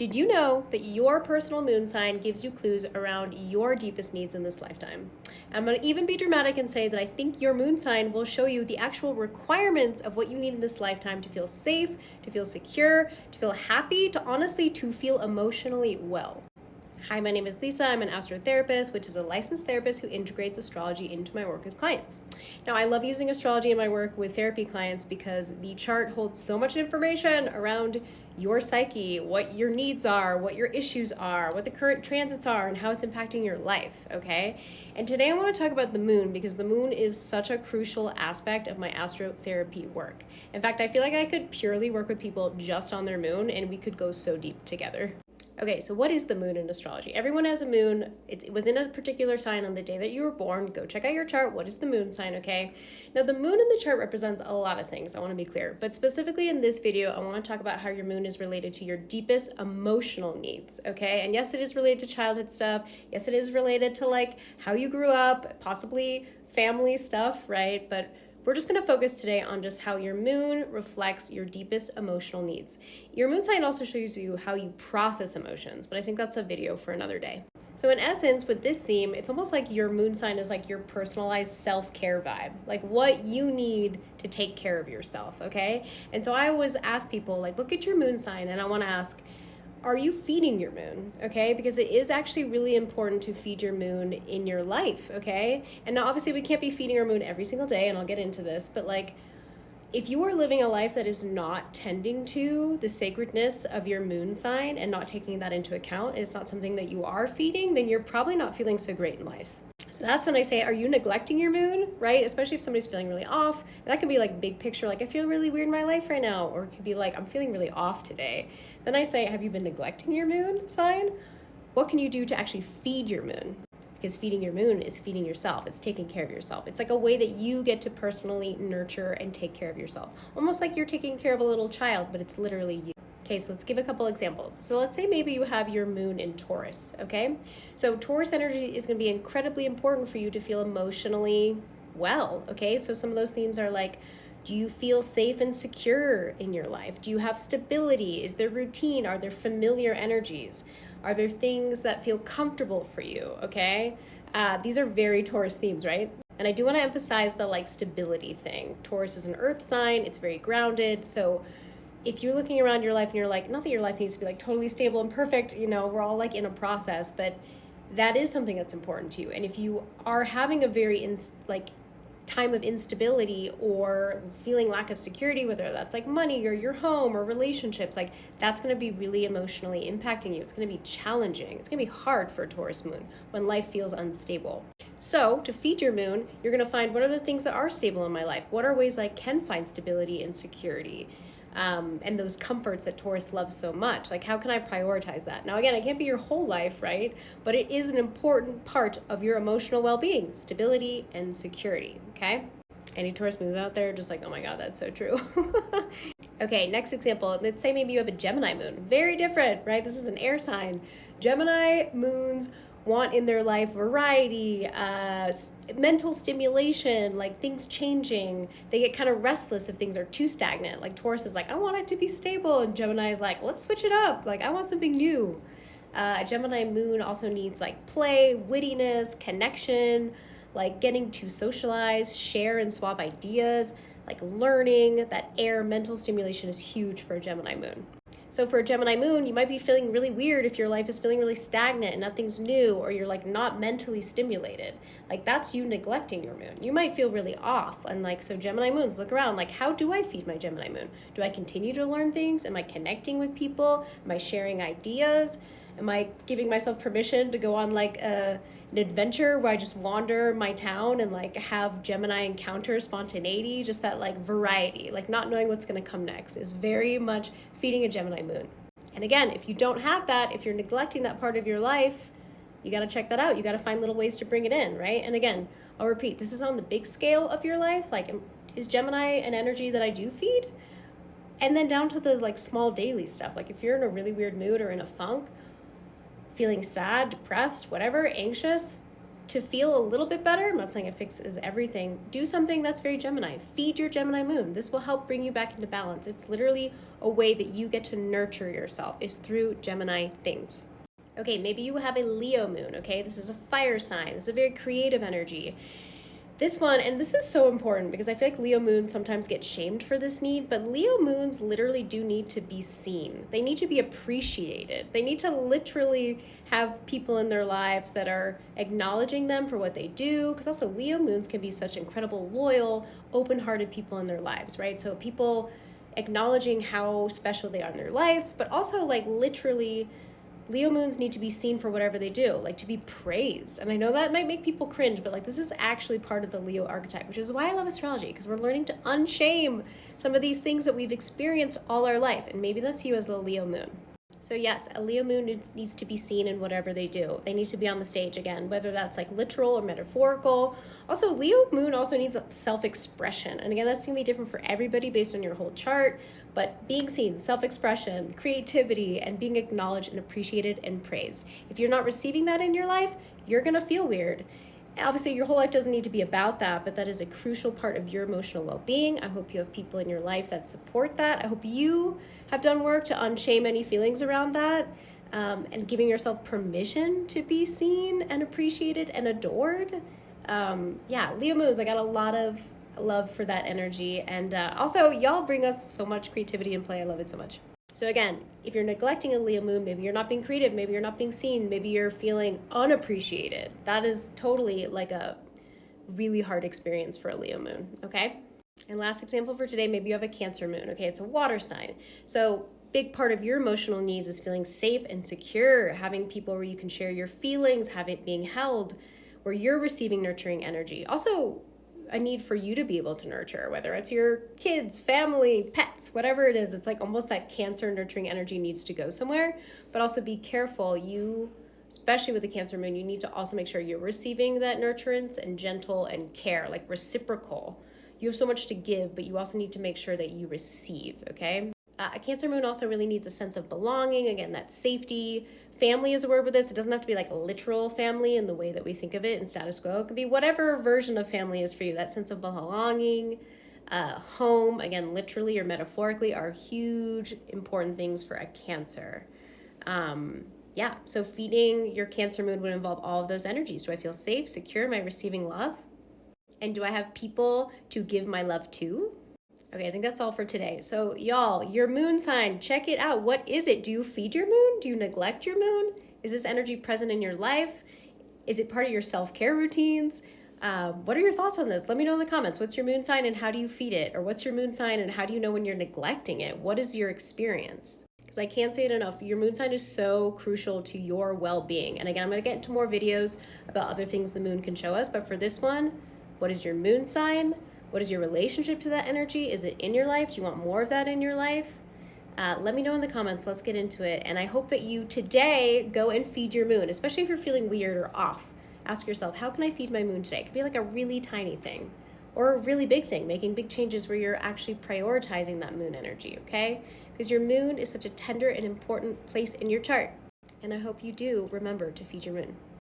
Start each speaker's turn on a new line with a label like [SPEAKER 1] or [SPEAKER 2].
[SPEAKER 1] Did you know that your personal moon sign gives you clues around your deepest needs in this lifetime? I'm going to even be dramatic and say that I think your moon sign will show you the actual requirements of what you need in this lifetime to feel safe, to feel secure, to feel happy, to honestly to feel emotionally well. Hi, my name is Lisa. I'm an astrotherapist, which is a licensed therapist who integrates astrology into my work with clients. Now, I love using astrology in my work with therapy clients because the chart holds so much information around your psyche, what your needs are, what your issues are, what the current transits are, and how it's impacting your life, okay? And today I want to talk about the moon because the moon is such a crucial aspect of my astrotherapy work. In fact, I feel like I could purely work with people just on their moon and we could go so deep together. Okay, so what is the moon in astrology? Everyone has a moon. It was in a particular sign on the day that you were born. Go check out your chart. What is the moon sign, okay? Now, the moon in the chart represents a lot of things. I want to be clear. But specifically in this video, I want to talk about how your moon is related to your deepest emotional needs, okay? And yes, it is related to childhood stuff. Yes, it is related to like how you grew up, possibly family stuff, right? But we're just going to focus today on just how your moon reflects your deepest emotional needs. Your moon sign also shows you how you process emotions, but I think that's a video for another day. So in essence, with this theme, it's almost like your moon sign is like your personalized self-care vibe, like what you need to take care of yourself, okay? And so I always ask people, like, look at your moon sign, and I want to ask, are you feeding your moon, okay? Because it is actually really important to feed your moon in your life, okay? And now obviously we can't be feeding our moon every single day, and I'll get into this, but like, if you are living a life that is not tending to the sacredness of your moon sign and not taking that into account, and it's not something that you are feeding, then you're probably not feeling so great in life. So that's when I say, are you neglecting your moon, right? Especially if somebody's feeling really off. And that can be like big picture, like I feel really weird in my life right now. Or it could be like, I'm feeling really off today. Then I say, have you been neglecting your moon sign? What can you do to actually feed your moon? Because feeding your moon is feeding yourself. It's taking care of yourself. It's like a way that you get to personally nurture and take care of yourself. Almost like you're taking care of a little child, but it's literally you. Okay, so let's give a couple examples. So let's say maybe you have your moon in Taurus, okay? So Taurus energy is going to be incredibly important for you to feel emotionally well, okay? So some of those themes are like, do you feel safe and secure in your life? Do you have stability? Is there routine? Are there familiar energies? Are there things that feel comfortable for you, okay? These are very Taurus themes, right? And I do want to emphasize the like stability thing. Taurus is an earth sign. It's very grounded. So if you're looking around your life and you're like, not that your life needs to be like totally stable and perfect, you know, we're all like in a process, but that is something that's important to you. And if you are having a very time of instability or feeling lack of security, whether that's like money or your home or relationships, like that's going to be really emotionally impacting you. It's going to be challenging. It's going to be hard for a Taurus moon when life feels unstable. So to feed your moon, you're going to find, what are the things that are stable in my life? What are ways I can find stability and security? And those comforts that Taurus loves so much. Like, how can I prioritize that? Now, again, it can't be your whole life, right? But it is an important part of your emotional well-being, stability and security, okay? Any Taurus moons out there just like, oh my God, that's so true. Okay, next example. Let's say maybe you have a Gemini moon. Very different, right? This is an air sign. Gemini moons want in their life variety, mental stimulation, like things changing. They get kind of restless if things are too stagnant. Like Taurus is like, I want it to be stable. And Gemini is like, let's switch it up. Like, I want something new. A Gemini moon also needs like play, wittiness, connection, like getting to socialize, share and swap ideas, like learning. That air mental stimulation is huge for a Gemini moon. So for a Gemini moon, you might be feeling really weird if your life is feeling really stagnant and nothing's new, or you're like not mentally stimulated. Like that's you neglecting your moon. You might feel really off. And like, so Gemini moons, look around, like, how do I feed my Gemini moon? Do I continue to learn things? Am I connecting with people? Am I sharing ideas? Am I giving myself permission to go on like an adventure where I just wander my town and like have Gemini encounter spontaneity? Just that like variety, like not knowing what's going to come next is very much feeding a Gemini moon. And again, if you don't have that, if you're neglecting that part of your life, you got to check that out. You got to find little ways to bring it in, right? And again, I'll repeat, this is on the big scale of your life. Like, is Gemini an energy that I do feed? And then down to the like small daily stuff. Like if you're in a really weird mood or in a funk, feeling sad, depressed, whatever, anxious, to feel a little bit better, I'm not saying it fixes everything, do something that's very Gemini. Feed your Gemini moon. This will help bring you back into balance. It's literally a way that you get to nurture yourself, is through Gemini things. Okay, maybe you have a Leo moon, okay? This is a fire sign. This is a very creative energy. This one, and this is so important because I feel like Leo moons sometimes get shamed for this need, but Leo moons literally do need to be seen. They need to be appreciated. They need to literally have people in their lives that are acknowledging them for what they do, because also Leo moons can be such incredible, loyal, open-hearted people in their lives, right? So people acknowledging how special they are in their life, but also like literally Leo moons need to be seen for whatever they do, like to be praised. And I know that might make people cringe, but like this is actually part of the Leo archetype, which is why I love astrology, because we're learning to unshame some of these things that we've experienced all our life. And maybe that's you as a Leo moon. So yes, a Leo moon needs to be seen in whatever they do. They need to be on the stage again, whether that's like literal or metaphorical. Also, Leo moon also needs self-expression. And again, that's going to be different for everybody based on your whole chart. But being seen, self-expression, creativity, and being acknowledged and appreciated and praised. If you're not receiving that in your life, you're going to feel weird. Obviously, your whole life doesn't need to be about that, but that is a crucial part of your emotional well-being. I hope you have people in your life that support that. I hope you have done work to unshame any feelings around that, and giving yourself permission to be seen and appreciated and adored. Leo moons, I got a lot of love for that energy. And also, y'all bring us so much creativity and play. I love it so much. So again, if you're neglecting a Leo moon, maybe you're not being creative, maybe you're not being seen, maybe you're feeling unappreciated. That is totally like a really hard experience for a Leo moon, okay? And last example for today, maybe you have a Cancer moon, okay? It's a water sign. So big part of your emotional needs is feeling safe and secure, having people where you can share your feelings, have it being held, where you're receiving nurturing energy. Also, a need for you to be able to nurture, whether it's your kids, family, pets, whatever it is. It's like almost that Cancer nurturing energy needs to go somewhere, but also be careful. You, especially with the Cancer moon, you need to also make sure you're receiving that nurturance and gentle and care, like reciprocal. You have so much to give, but you also need to make sure that you receive, okay? A Cancer moon also really needs a sense of belonging. Again, that safety. Family is a word with this. It doesn't have to be like literal family in the way that we think of it in status quo. It could be whatever version of family is for you. That sense of belonging, home, again, literally or metaphorically, are huge, important things for a Cancer. So feeding your Cancer moon would involve all of those energies. Do I feel safe, secure? Am I receiving love? And do I have people to give my love to? Okay, I think that's all for today. So y'all, your moon sign, check it out. What is it? Do you feed your moon? Do you neglect your moon? Is this energy present in your life? Is it part of your self-care routines? What are your thoughts on this? Let me know in the comments. What's your moon sign and how do you feed it? Or what's your moon sign and how do you know when you're neglecting it? What is your experience? Because I can't say it enough. Your moon sign is so crucial to your well-being. And again, I'm going to get into more videos about other things the moon can show us. But for this one, what is your moon sign? What is your relationship to that energy? Is it in your life? Do you want more of that in your life? Let me know in the comments. Let's get into it. And I hope that you today go and feed your moon, especially if you're feeling weird or off. Ask yourself, how can I feed my moon today? It could be like a really tiny thing or a really big thing, making big changes where you're actually prioritizing that moon energy, okay? Because your moon is such a tender and important place in your chart. And I hope you do remember to feed your moon.